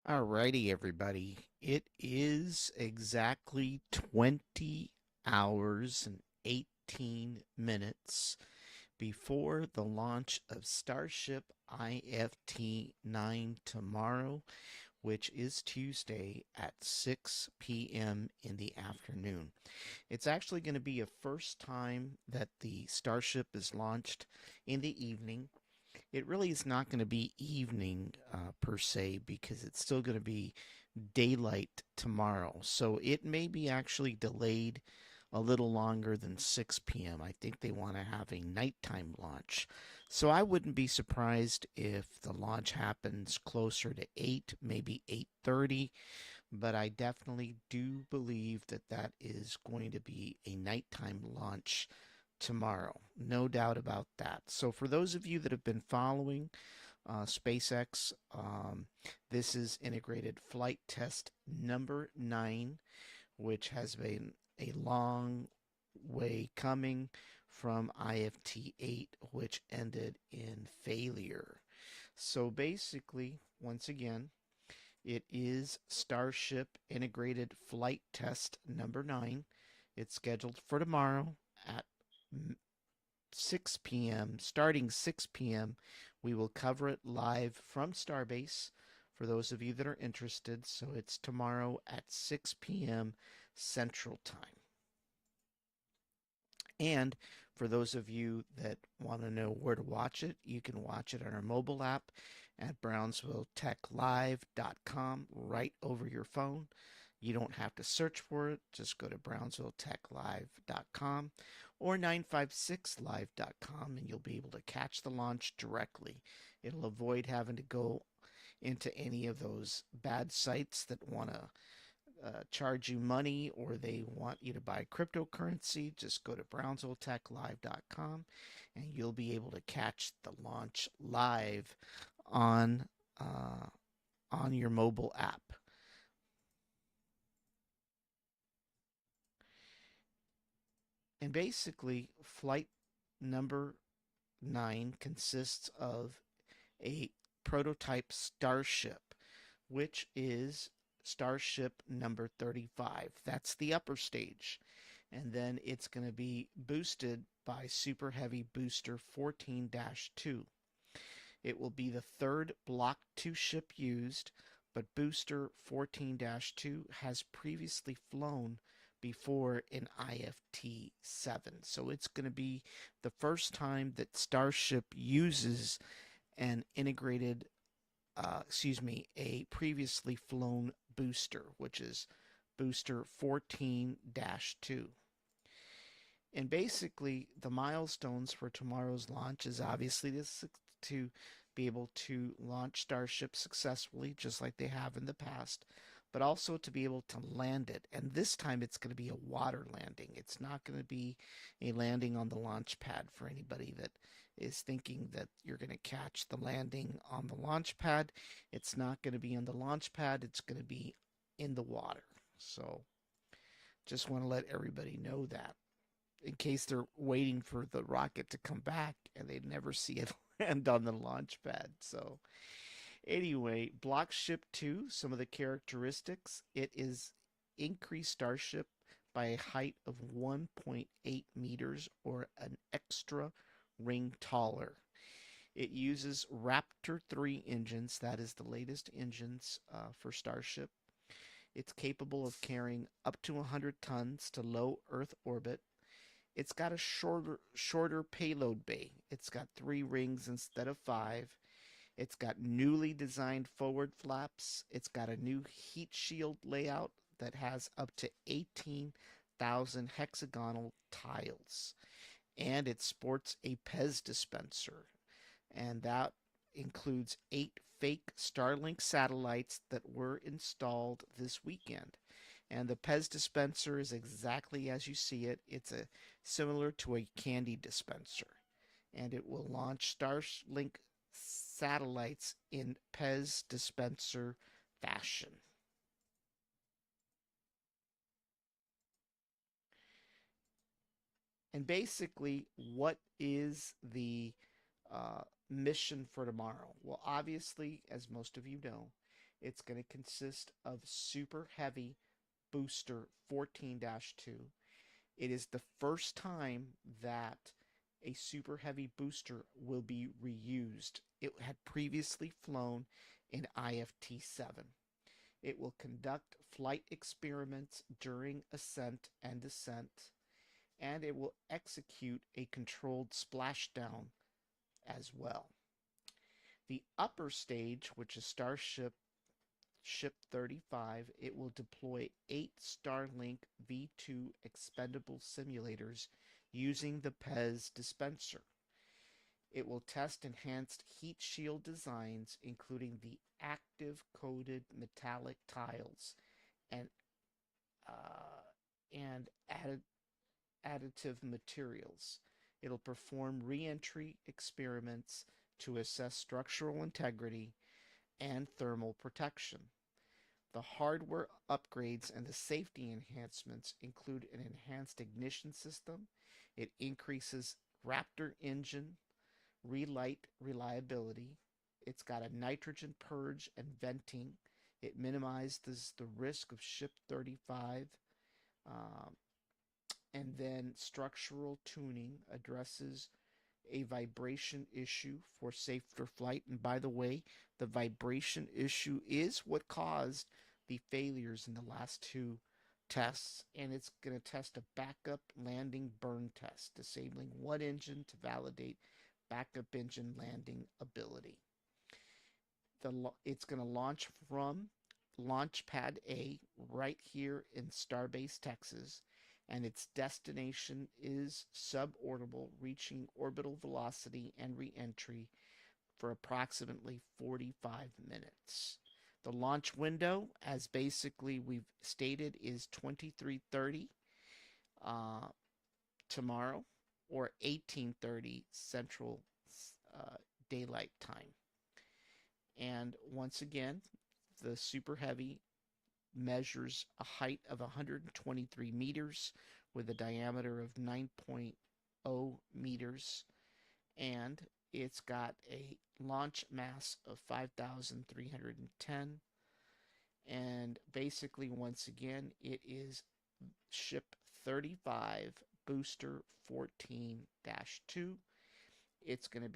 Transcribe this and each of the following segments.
Alrighty, everybody. It is exactly 20 hours and 18 minutes before the launch of Starship IFT-9 tomorrow, which is Tuesday at 6 p.m. in the afternoon. It's actually going to be a first time that the Starship is launched in the evening. It really is not going to be evening per se because it's still going to be daylight tomorrow. So it may be actually delayed a little longer than 6 p.m. I think they want to have a nighttime launch. So I wouldn't be surprised if the launch happens closer to 8, maybe 8:30, but I definitely do believe that that is going to be a nighttime launch tomorrow. No doubt about that. So for those of you that have been following SpaceX, this is integrated flight test number 9, which has been a long way coming from IFT-8, which ended in failure. So basically, once again, it is Starship integrated flight test number 9. It's scheduled for tomorrow at 6 p.m. Starting 6 p.m., we will cover it live from Starbase for those of you that are interested. So it's tomorrow at 6 p.m. Central Time. And for those of you that want to know where to watch it, you can watch it on our mobile app at brownsvilletechlive.com right over your phone. You don't have to search for it. Just go to brownsvilletechlive.com or 956live.com and you'll be able to catch the launch directly. It'll avoid having to go into any of those bad sites that want to charge you money or they want you to buy cryptocurrency. Just go to brownsvilletechlive.com and you'll be able to catch the launch live on uh, on your mobile app. And basically, flight number 9 consists of a prototype Starship, which is Starship number 35. That's the upper stage. And then it's going to be boosted by Super Heavy Booster 14 2. It will be the third Block 2 ship used, but Booster 14 2 has previously flown before in IFT 7. So it's going to be the first time that Starship uses an integrated, a previously flown booster, which is Booster 14 2. And basically, the milestones for tomorrow's launch is obviously to be able to launch Starship successfully, just like they have in the past, but also to be able to land it. And this time it's going to be a water landing. It's not going to be a landing on the launch pad for anybody that is thinking that you're going to catch the landing on the launch pad. It's not going to be on the launch pad, it's going to be in the water. So just want to let everybody know that in case they're waiting for the rocket to come back and they never see it land on the launch pad. So, anyway, Block Ship 2, some of the characteristics it is increased Starship by a height of 1.8 meters or an extra ring taller. It uses Raptor 3 engines, that is the latest engines for Starship. It's capable of carrying up to 100 tons to low Earth orbit. It's got a shorter payload bay. It's got 3 rings instead of 5. It's got newly designed forward flaps. It's got a new heat shield layout that has up to 18,000 hexagonal tiles. And it sports a PEZ dispenser. And that includes 8 fake Starlink satellites that were installed this weekend. And the PEZ dispenser is exactly as you see it. It's similar to a candy dispenser. And it will launch Starlink satellites in PEZ dispenser fashion. And basically, what is the mission for tomorrow? Well, obviously, as most of you know, It's going to consist of Super Heavy Booster 14-2. It is the first time that a Super Heavy booster will be reused. It had previously flown in IFT-7. It will conduct flight experiments during ascent and descent, and it will execute a controlled splashdown as well. The upper stage, which is Starship Ship 35, it will deploy 8 Starlink V2 expendable simulators using the PEZ dispenser. It will test enhanced heat shield designs, including the active coated metallic tiles and and additive materials. It'll perform re-entry experiments to assess structural integrity and thermal protection. The hardware upgrades and the safety enhancements include an enhanced ignition system. It increases Raptor engine relight reliability. It's got a nitrogen purge and venting. It minimizes the risk of Ship 35. Um, and then structural tuning addresses a vibration issue for safer flight. And by the way, the vibration issue is what caused the failures in the last two tests. And it's going to test a backup landing burn test, disabling one engine to validate backup engine landing ability. It's going to launch from Launch Pad A right here in Starbase, Texas, and its destination is suborbital, reaching orbital velocity and reentry for approximately 45 minutes. The launch window, as basically we've stated, is 23:30 uh, tomorrow or 18:30 Central uh, Daylight Time. And once again, the Super Heavy measures a height of 123 meters with a diameter of 9.0 meters, and it's got a launch mass of 5,310. And basically, once again, it is Ship 35 Booster 14-2. It's going to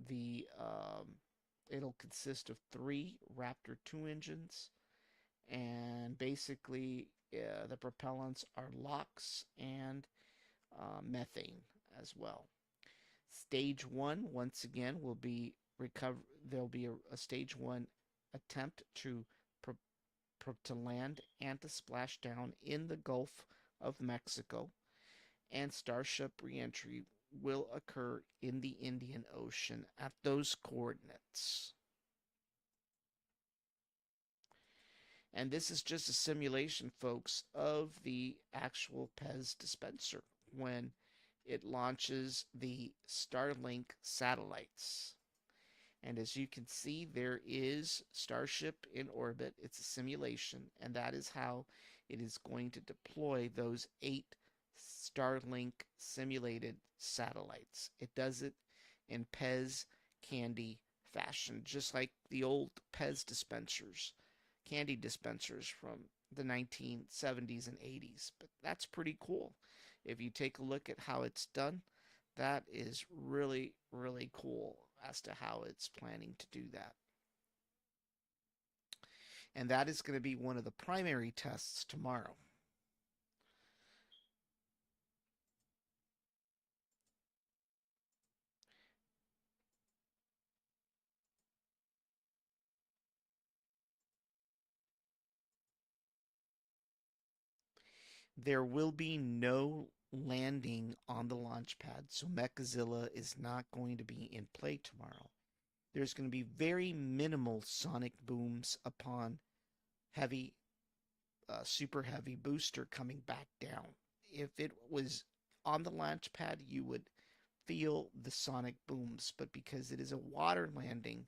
be it'll consist of 3 Raptor 2 engines, and basically the propellants are LOX and methane as well. Stage 1, once again, will be recover. There'll be a stage 1 attempt to land and to splash down in the Gulf of Mexico, and Starship reentry will occur in the Indian Ocean at those coordinates. And this is just a simulation, folks, of the actual PEZ dispenser when it launches the Starlink satellites. And as you can see, there is Starship in orbit. It's a simulation, and that is how it is going to deploy those 8 Starlink simulated satellites. It does it in PEZ candy fashion, just like the old PEZ dispensers, candy dispensers from the 1970s and 80s. But that's pretty cool. If you take a look at how it's done, that is really, really cool as to how it's planning to do that. And that is going to be one of the primary tests tomorrow. There will be no landing on the launch pad, so Mechazilla is not going to be in play tomorrow. There's going to be very minimal sonic booms upon heavy, super heavy booster coming back down. If it was on the launch pad, you would feel the sonic booms, but because it is a water landing,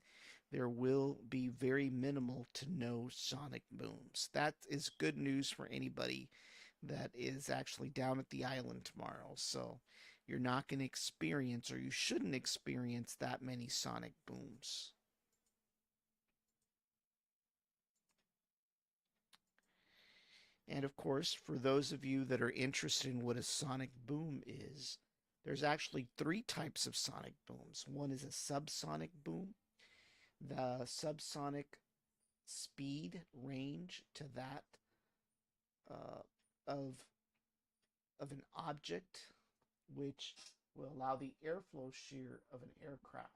there will be very minimal to no sonic booms. That is good news for anybody that is actually down at the island tomorrow. So you're not going to experience, or you shouldn't experience, that many sonic booms. And of course, for those of you that are interested in what a sonic boom is, there's actually three types of sonic booms. One is a subsonic boom. The subsonic speed range to that uh, of of an object, which will allow the airflow shear of an aircraft.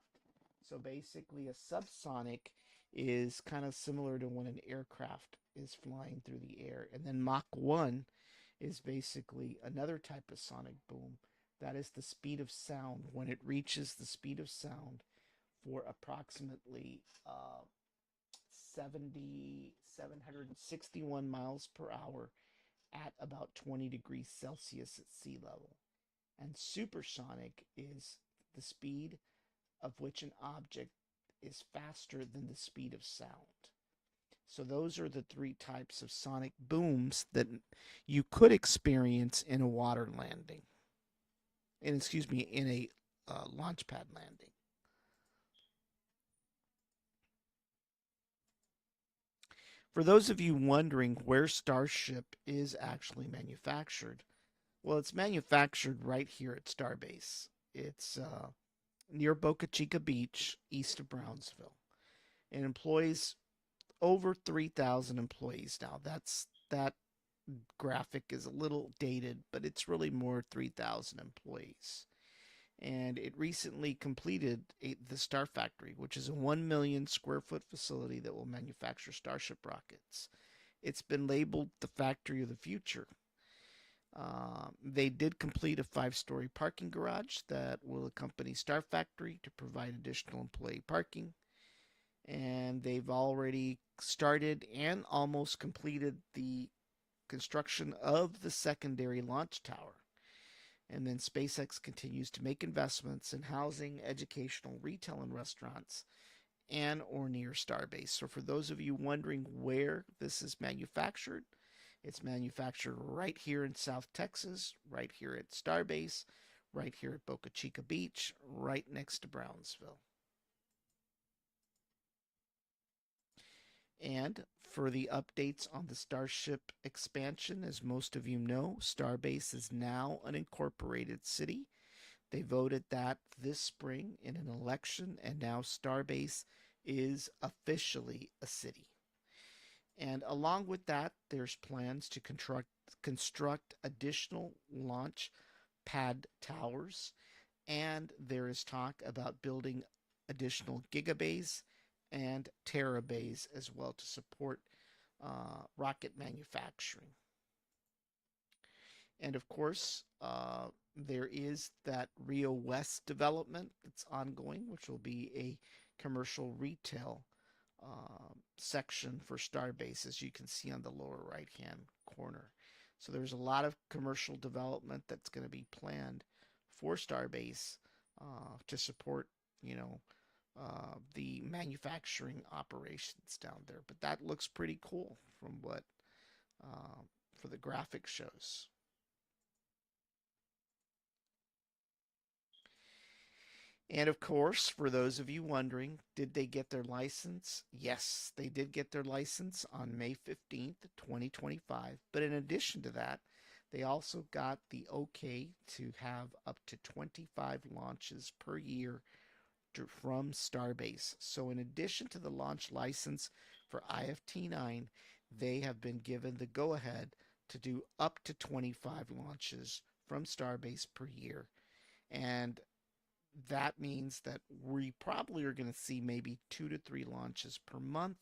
So basically, a subsonic is kind of similar to when an aircraft is flying through the air. And then Mach 1 is basically another type of sonic boom. That is the speed of sound when it reaches the speed of sound for approximately 761 miles per hour at about 20 degrees Celsius at sea level. And supersonic is the speed of which an object is faster than the speed of sound. So those are the three types of sonic booms that you could experience in a water landing. And excuse me, in a launch pad landing. For those of you wondering where Starship is actually manufactured, well, it's manufactured right here at Starbase. It's near Boca Chica Beach, east of Brownsville. It employs over 3,000 employees now. That graphic is a little dated, but it's really more 3,000 employees. And it recently completed the Star Factory, which is a 1 million square foot facility that will manufacture Starship rockets. It's been labeled the factory of the future. They did complete a 5-story parking garage that will accompany Star Factory to provide additional employee parking. And they've already started and almost completed the construction of the secondary launch tower. And then SpaceX continues to make investments in housing, educational, retail, and restaurants and or near Starbase. So for those of you wondering where this is manufactured, it's manufactured right here in South Texas, right here at Starbase, right here at Boca Chica Beach, right next to Brownsville. And for the updates on the Starship expansion, as most of you know, Starbase is now an incorporated city. They voted that this spring in an election, and now Starbase is officially a city. And along with that, there's plans to construct additional launch pad towers, and there is talk about building additional gigabays and terabays as well to support rocket manufacturing. And of course, there is that Rio West development that's ongoing, which will be a commercial retail section for Starbase, as you can see on the lower right hand corner. So there's a lot of commercial development that's going to be planned for Starbase to support, you know, the manufacturing operations down there. But that looks pretty cool from what for the graphic shows. And of course, for those of you wondering, did they get their license? Yes, they did get their license on May 15th, 2025. But in addition to that, they also got the okay to have up to 25 launches per year from Starbase. So in addition to the launch license for IFT-9, they have been given the go-ahead to do up to 25 launches from Starbase per year. And that means that we probably are going to see maybe 2 to 3 launches per month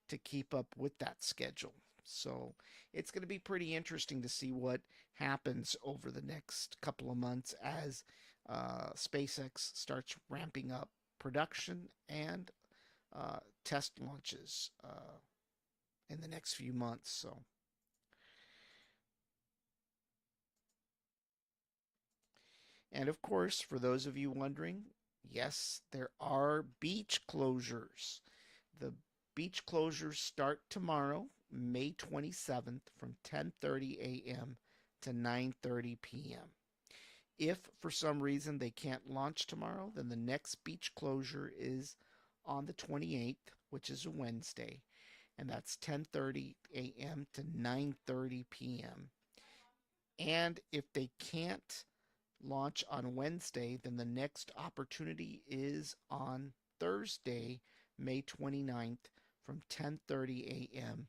to keep up with that schedule. So it's going to be pretty interesting to see what happens over the next couple of months as SpaceX starts ramping up production and test launches in the next few months. So, and of course, for those of you wondering, yes, there are beach closures. The beach closures start tomorrow, May 27th, from 10:30 a.m. to 9:30 p.m. If for some reason they can't launch tomorrow, then the next beach closure is on the 28th, which is a Wednesday. and that's 10:30 a.m. to 9:30 p.m. And if they can't launch on Wednesday, then the next opportunity is on Thursday, May 29th from 10:30 a.m.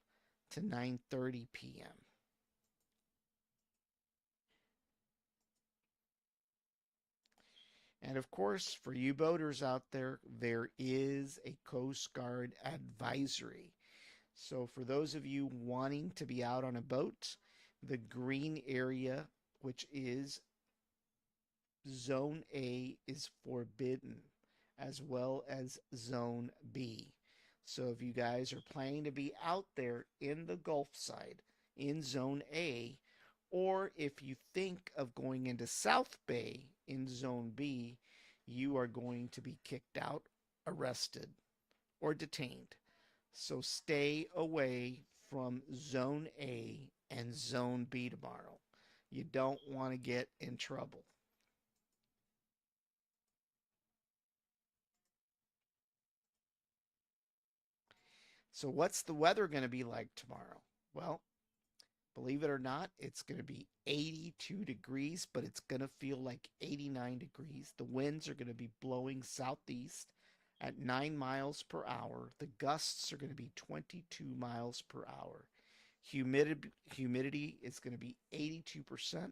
to 9:30 p.m. And of course, for you boaters out there, there is a Coast Guard advisory. So for those of you wanting to be out on a boat, the green area, which is Zone A, is forbidden, as well as Zone B. So if you guys are planning to be out there in the Gulf side in Zone A, or if you think of going into South Bay in Zone B, you are going to be kicked out, arrested, or detained. So stay away from Zone A and Zone B tomorrow. You don't want to get in trouble. So, what's the weather going to be like tomorrow? Well, believe it or not, it's going to be 82 degrees, but it's going to feel like 89 degrees. The winds are going to be blowing southeast at 9 miles per hour. The gusts are going to be 22 miles per hour. Humidity is going to be 82%.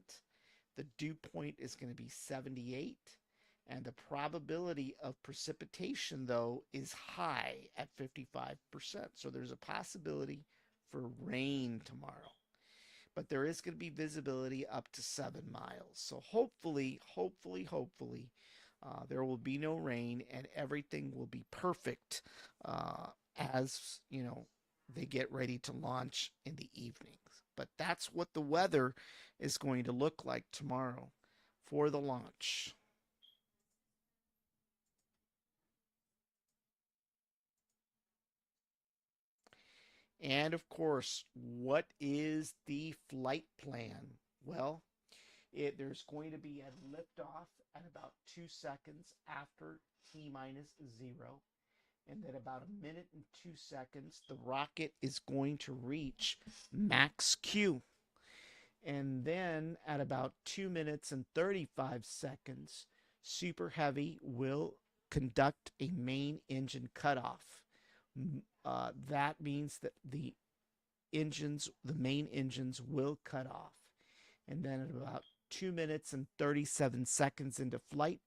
The dew point is going to be 78. And the probability of precipitation, though, is high at 55%. So there's a possibility for rain tomorrow. But there is going to be visibility up to 7 miles. So hopefully, there will be no rain and everything will be perfect as they get ready to launch in the evenings. But that's what the weather is going to look like tomorrow for the launch. And of course, what is the flight plan? Well, there's going to be a liftoff at about 2 seconds after T minus zero. And then about a minute and 2 seconds, the rocket is going to reach max Q. And then at about 2 minutes and 35 seconds, Super Heavy will conduct a main engine cutoff. That means that the main engines will cut off. And then at about 2 minutes and 37 seconds into flight,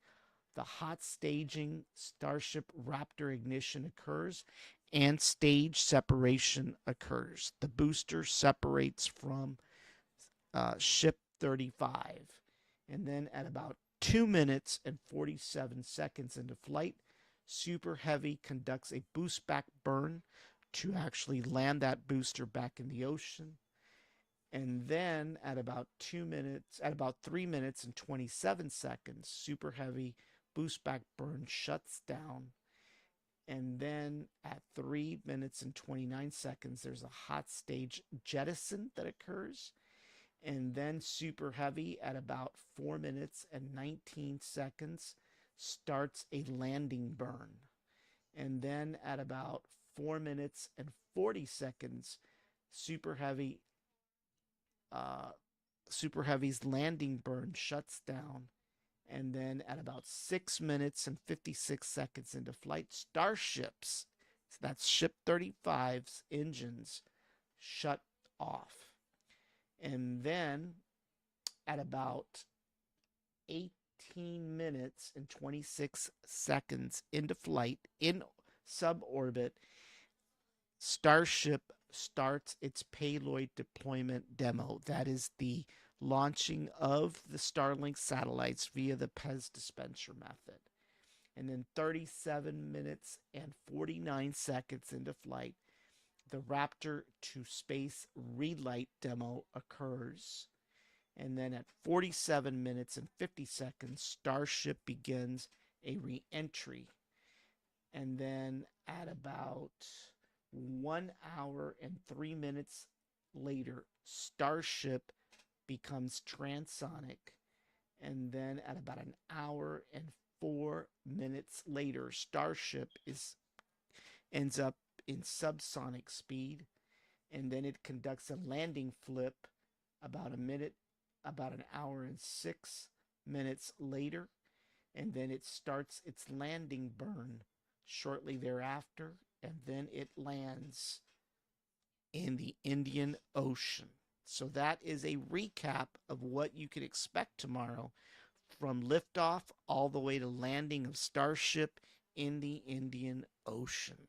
the hot staging Starship Raptor ignition occurs and stage separation occurs. The booster separates from ship 35. And then at about 2 minutes and 47 seconds into flight, Super Heavy conducts a boost back burn to actually land that booster back in the ocean. And then at about 3 minutes and 27 seconds, Super Heavy boost back burn shuts down. And then at 3 minutes and 29 seconds, there's a hot stage jettison that occurs. And then Super Heavy at about 4 minutes and 19 seconds starts a landing burn. And then at about 4 minutes and 40 seconds, Super Heavy uh, Super Heavy's landing burn shuts down. And then at about 6 minutes and 56 seconds into flight, Starship's, so that's Ship 35's engines shut off. And then at about 18 minutes and 26 seconds into flight in suborbit, Starship starts its payload deployment demo. That is the launching of the Starlink satellites via the PEZ dispenser method. And then 37 minutes and 49 seconds into flight, the Raptor to space relight demo occurs. And then at 47 minutes and 50 seconds, Starship begins a re-entry. And then at about 1 hour and 3 minutes later, Starship becomes transonic. And then at about an hour and 4 minutes later, Starship ends up in subsonic speed, and then it conducts a landing flip about a minute, about an hour and 6 minutes later, and then it starts its landing burn shortly thereafter, and then it lands in the Indian Ocean. So that is a recap of what you can expect tomorrow from liftoff all the way to landing of Starship in the Indian Ocean.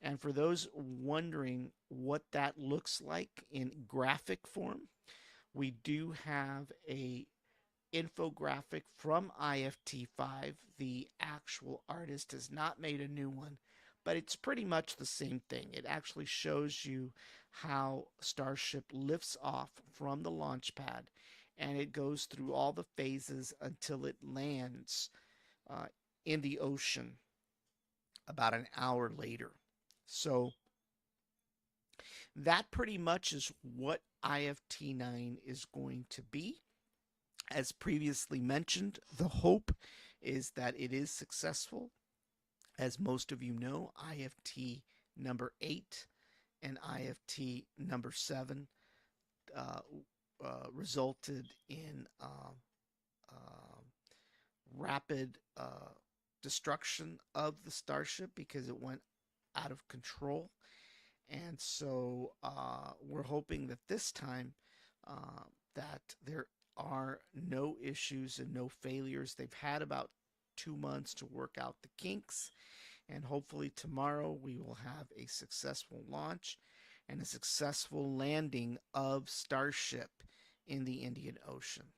And for those wondering what that looks like in graphic form, we do have a infographic from IFT-5. The actual artist has not made a new one, but it's pretty much the same thing. It actually shows you how Starship lifts off from the launch pad, and it goes through all the phases until it lands uh, in the ocean about an hour later. So that pretty much is what IFT-9 is going to be. As previously mentioned, the hope is that it is successful. As most of you know, IFT number 8 and IFT number 7 uh, resulted in rapid destruction of the Starship because it went out of control. And so we're hoping that this time that there are no issues and no failures. They've had about 2 months to work out the kinks, and hopefully tomorrow we will have a successful launch and a successful landing of Starship in the Indian Ocean.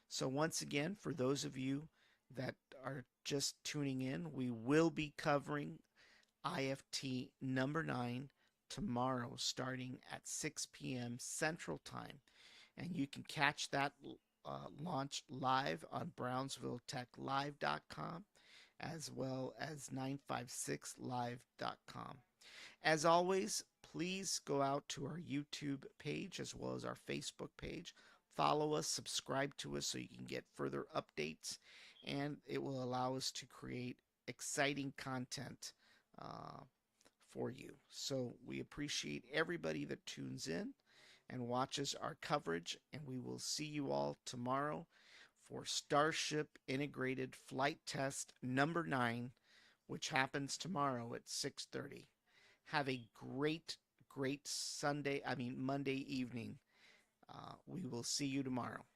So once again, for those of you that are just tuning in, we will be covering IFT number 9 tomorrow starting at 6 p.m. Central Time. And you can catch that launch live on BrownsvilleTechLive.com as well as 956live.com. As always, please go out to our YouTube page as well as our Facebook page. Follow us, subscribe to us so you can get further updates, and it will allow us to create exciting content for you. So we appreciate everybody that tunes in and watches our coverage, and we will see you all tomorrow for Starship Integrated Flight Test number 9, which happens tomorrow at 6:30. Have a great Monday evening. We will see you tomorrow.